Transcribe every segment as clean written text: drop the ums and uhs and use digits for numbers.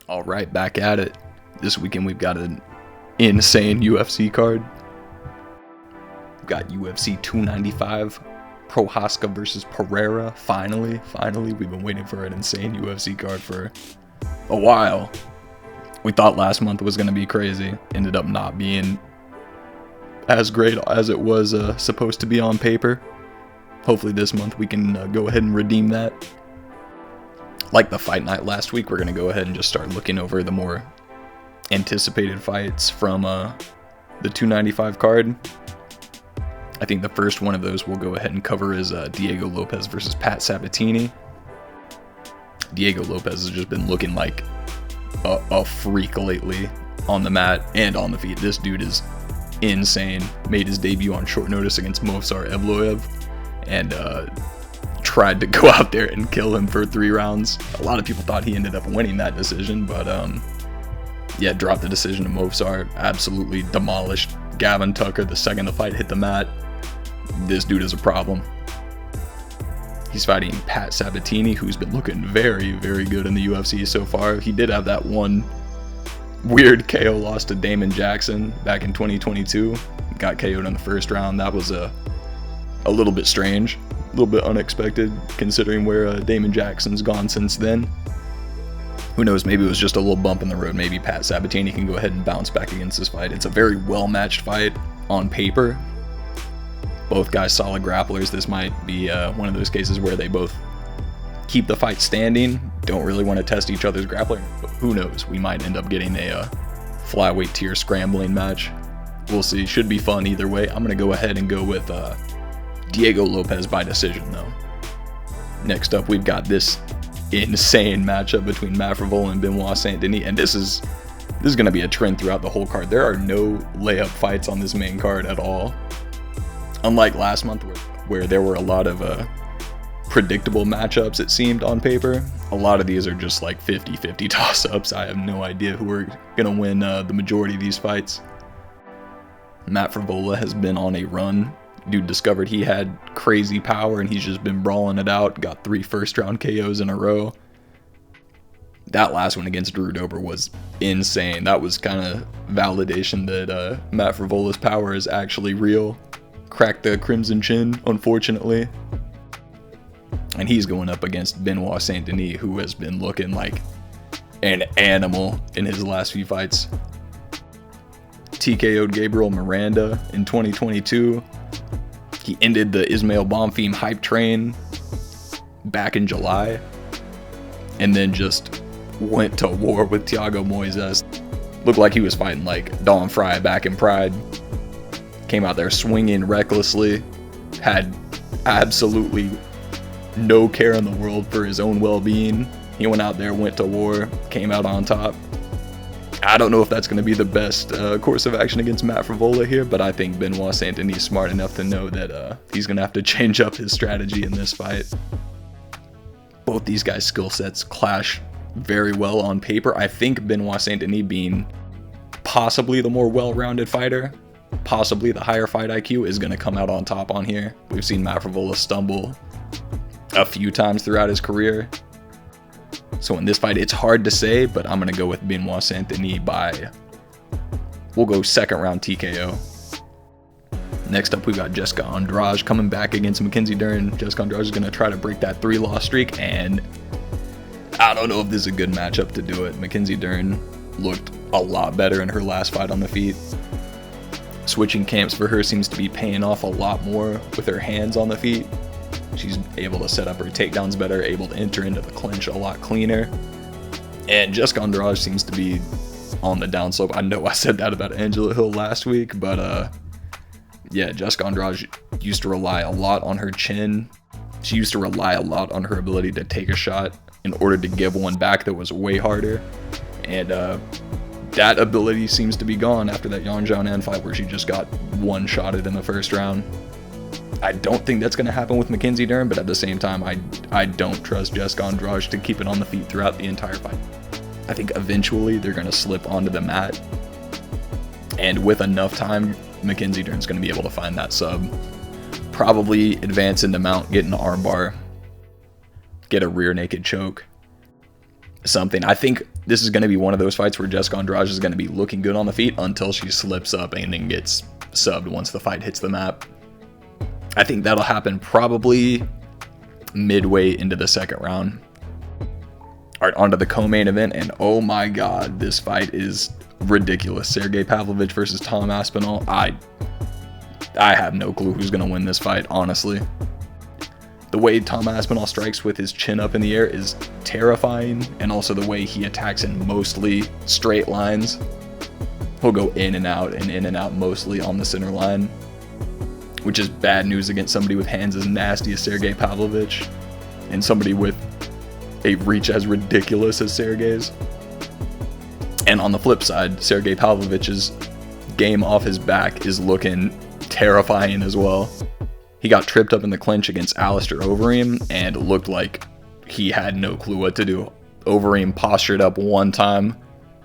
All right, back at it. This weekend we've got an insane UFC card. We've got UFC 295, Prohaska versus Pereira. Finally, we've been waiting for an insane UFC card for a while. We thought last month was going to be crazy. Ended up not being as great as it was supposed to be on paper. Hopefully this month we can go ahead and redeem that. Like the fight night last week, we're going to go ahead and just start looking over the more anticipated fights from the 295 card. I think the first one of those we'll go ahead and cover is Diego Lopes versus Pat Sabatini. Diego Lopes has just been looking like a freak lately on the mat and on the feet. This dude is insane. Made his debut on short notice against Movsar Evloev and tried to go out there and kill him for 3 rounds. A lot of people thought he ended up winning that decision, but yeah, dropped the decision to Movsar. Absolutely demolished Gavin Tucker the second the fight hit the mat. This dude is a problem. He's fighting Pat Sabatini, who's been looking very, very good in the UFC so far. He did have that one weird KO loss to Damon Jackson back in 2022. Got KO'd in the first round. That was a little bit strange, a little bit unexpected, considering where Damon Jackson's gone since then. Who knows, maybe it was just a little bump in the road. Maybe Pat Sabatini can go ahead and bounce back against this fight. It's a very well-matched fight on paper. Both guys solid grapplers. This might be one of those cases where they both keep the fight standing, don't really want to test each other's grappling, but who knows, we might end up getting a flyweight tier scrambling match. We'll see. Should be fun either way. I'm going to go ahead and go with Diego Lopes by decision, though. Next up, we've got this insane matchup between Matt Frevola and Benoit Saint-Denis, and this is going to be a trend throughout the whole card. There are no layup fights on this main card at all. Unlike last month where there were a lot of predictable matchups, it seemed on paper, a lot of these are just like 50-50 toss-ups. I have no idea who are going to win the majority of these fights. Matt Frevola has been on a run. Dude discovered he had crazy power and he's just been brawling it out. Got 3 first-round KOs in a row. That last one against Drew Dober was insane. That was kind of validation that Matt Frevola's power is actually real. Cracked the Crimson Chin, unfortunately. And he's going up against Benoit Saint-Denis, who has been looking like an animal in his last few fights. TKO'd Gabriel Miranda in 2022. He ended the Ismail Bonfim hype train back in July. And then just went to war with Thiago Moises. Looked like he was fighting like Don Fry back in Pride. Came out there swinging recklessly. Had absolutely no care in the world for his own well-being. He went out there, went to war, came out on top. I don't know if that's going to be the best course of action against Matt Frevola here, but I think Benoit Saint-Denis is smart enough to know that he's going to have to change up his strategy in this fight. Both these guys' skill sets clash very well on paper. I think Benoit Saint-Denis, being possibly the more well-rounded fighter, possibly the higher fight IQ, is going to come out on top on here. We've seen Matt Frevola stumble a few times throughout his career. So in this fight, it's hard to say, but I'm going to go with Benoit Saint-Denis we'll go second round TKO. Next up, we've got Jessica Andrade coming back against Mackenzie Dern. Jessica Andrade is going to try to break that 3-loss streak, and I don't know if this is a good matchup to do it. Mackenzie Dern looked a lot better in her last fight on the feet. Switching camps for her seems to be paying off a lot more with her hands on the feet. She's able to set up her takedowns better, able to enter into the clinch a lot cleaner. And Jessica Andrade seems to be on the downslope. I know I said that about Angela Hill last week, but yeah, Jessica Andrade used to rely a lot on her chin. She used to rely a lot on her ability to take a shot in order to give one back that was way harder. And that ability seems to be gone after that Yang Xiaonan fight where she just got one-shotted in the first round. I don't think that's going to happen with Mackenzie Dern, but at the same time, I don't trust Jessica Andrade to keep it on the feet throughout the entire fight. I think eventually they're going to slip onto the mat, and with enough time, Mackenzie Dern's going to be able to find that sub. Probably advance into mount, get an armbar, get a rear naked choke. something. I think this is going to be one of those fights where Jessica Andrade is going to be looking good on the feet until she slips up and then gets subbed once the fight hits the mat. I think that'll happen probably midway into the second round. All right, on to the co-main event, and oh my god, this fight is ridiculous. Sergey Pavlovich versus Tom Aspinall. I have no clue who's going to win this fight, honestly. The way Tom Aspinall strikes with his chin up in the air is terrifying, and also the way he attacks in mostly straight lines. He'll go in and out mostly on the center line, which is bad news against somebody with hands as nasty as Sergey Pavlovich and somebody with a reach as ridiculous as Sergey's. And on the flip side, Sergey Pavlovich's game off his back is looking terrifying as well. He got tripped up in the clinch against Alistair Overeem and looked like he had no clue what to do. Overeem postured up one time,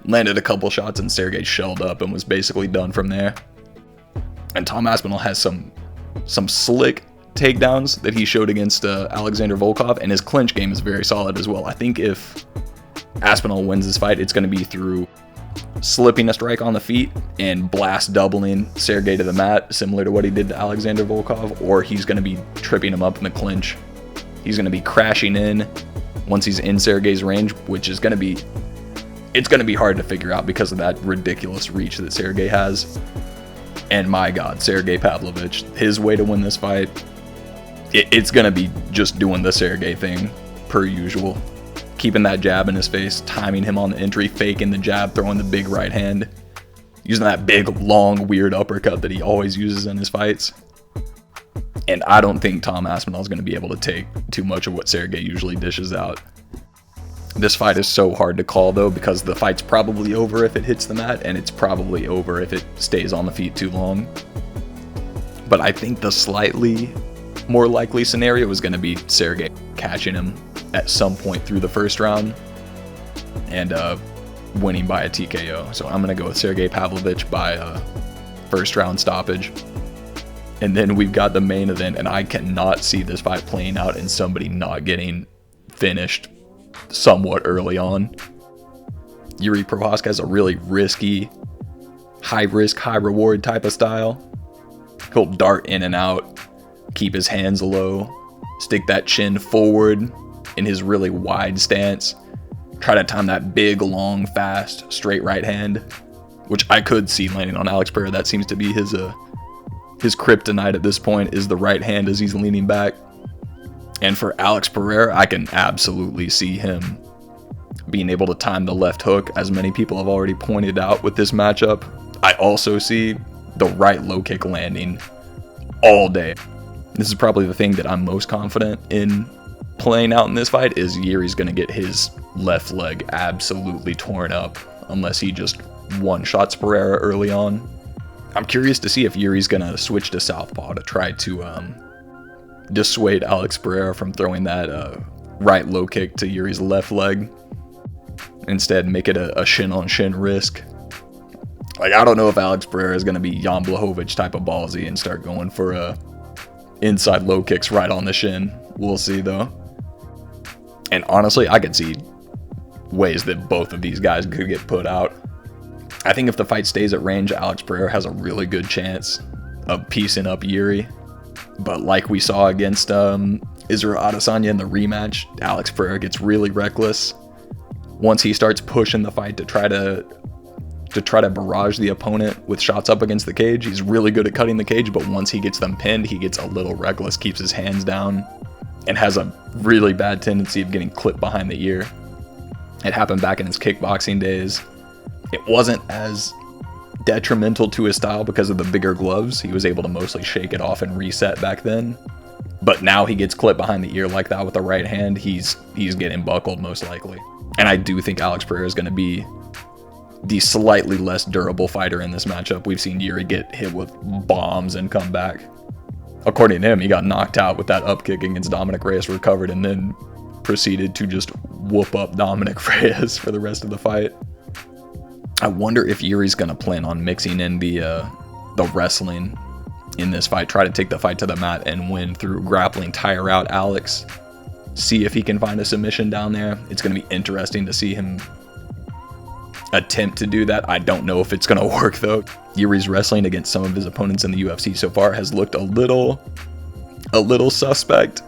landed a couple shots, and Sergey shelled up and was basically done from there. And Tom Aspinall has some slick takedowns that he showed against Alexander Volkov, and his clinch game is very solid as well. I think if Aspinall wins this fight, it's going to be through slipping a strike on the feet and blast doubling Sergey to the mat, similar to what he did to Alexander Volkov, or he's going to be tripping him up in the clinch. He's going to be crashing in once he's in Sergey's range, which is going to be, it's going to be hard to figure out because of that ridiculous reach that Sergey has. And my god, Sergey Pavlovich, his way to win this fight, it's going to be just doing the Sergey thing per usual. Keeping that jab in his face, timing him on the entry, faking the jab, throwing the big right hand, using that big, long, weird uppercut that he always uses in his fights. And I don't think Tom Aspinall is going to be able to take too much of what Sergey usually dishes out. This fight is so hard to call, though, because the fight's probably over if it hits the mat, and it's probably over if it stays on the feet too long. But I think the slightly more likely scenario is going to be Sergey catching him at some point through the first round and winning by a TKO. So I'm going to go with Sergey Pavlovich by a first round stoppage. And then we've got the main event, and I cannot see this fight playing out and somebody not getting finished somewhat early on. Yuri Prochazka has a really risky, high risk, high reward type of style. He'll dart in and out, keep his hands low, stick that chin forward in his really wide stance, try to time that big, long, fast, straight right hand, which I could see landing on Alex Pereira. That seems to be his kryptonite at this point, is the right hand as he's leaning back. And for Alex Pereira, I can absolutely see him being able to time the left hook, as many people have already pointed out with this matchup. I also see the right low kick landing all day. This is probably the thing that I'm most confident in playing out in this fight, is Yuri's going to get his left leg absolutely torn up unless he just one-shots Pereira early on. I'm curious to see if Yuri's going to switch to southpaw to try to dissuade Alex Pereira from throwing that right low kick to Yuri's left leg. Instead, make it a shin-on-shin risk. Like, I don't know if Alex Pereira is going to be Jan Blachowicz type of ballsy and start going for inside low kicks right on the shin. We'll see, though. And honestly, I could see ways that both of these guys could get put out. I think if the fight stays at range, Alex Pereira has a really good chance of piecing up Yuri. But like we saw against Israel Adesanya in the rematch, Alex Pereira gets really reckless. Once he starts pushing the fight to try to barrage the opponent with shots up against the cage, he's really good at cutting the cage, but once he gets them pinned, he gets a little reckless, keeps his hands down, and has a really bad tendency of getting clipped behind the ear. It happened back in his kickboxing days. It wasn't as detrimental to his style because of the bigger gloves. He was able to mostly shake it off and reset back then. But now he gets clipped behind the ear like that with the right hand, he's getting buckled most likely. And I do think Alex Pereira is going to be the slightly less durable fighter in this matchup. We've seen Yuri get hit with bombs and come back. According to him, he got knocked out with that up kick against Dominic Reyes, recovered, and then proceeded to just whoop up Dominic Reyes for the rest of the fight. I wonder if Yuri's going to plan on mixing in the wrestling in this fight, try to take the fight to the mat and win through grappling, tire out Alex, see if he can find a submission down there. It's going to be interesting to see him attempt to do that. I don't know if it's going to work though. Yuri's wrestling against some of his opponents in the UFC so far has looked a little suspect,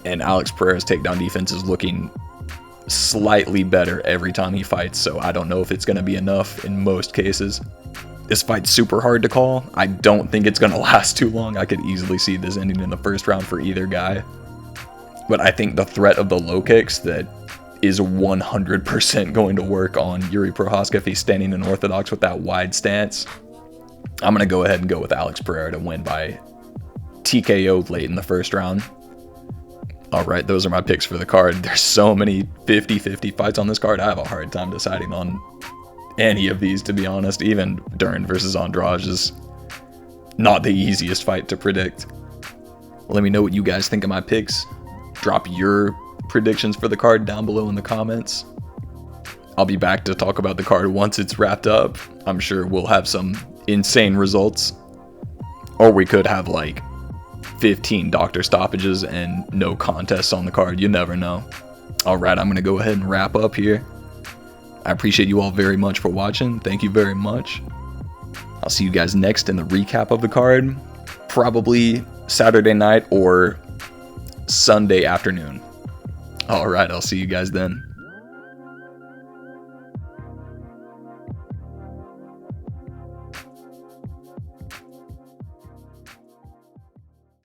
and Alex Pereira's takedown defense is looking slightly better every time he fights, so I don't know if it's going to be enough in most cases. This fight's super hard to call. I don't think it's going to last too long. I could easily see this ending in the first round for either guy. But I think the threat of the low kicks that is 100% going to work on Yuri Prochazka if he's standing in orthodox with that wide stance. I'm going to go ahead and go with Alex Pereira to win by TKO late in the first round. All right, those are my picks for the card. There's so many 50-50 fights on this card. I have a hard time deciding on any of these, to be honest. Even Dern versus Andrade is not the easiest fight to predict. Let me know what you guys think of my picks. Drop your predictions for the card down below in the comments. I'll be back to talk about the card once it's wrapped up. I'm sure we'll have some insane results. Or we could have like 15 doctor stoppages and no contests on the card. You never know. Alright, I'm going to go ahead and wrap up here. I appreciate you all very much for watching. Thank you very much. I'll see you guys next in the recap of the card. Probably Saturday night or Sunday afternoon. Alright, I'll see you guys then.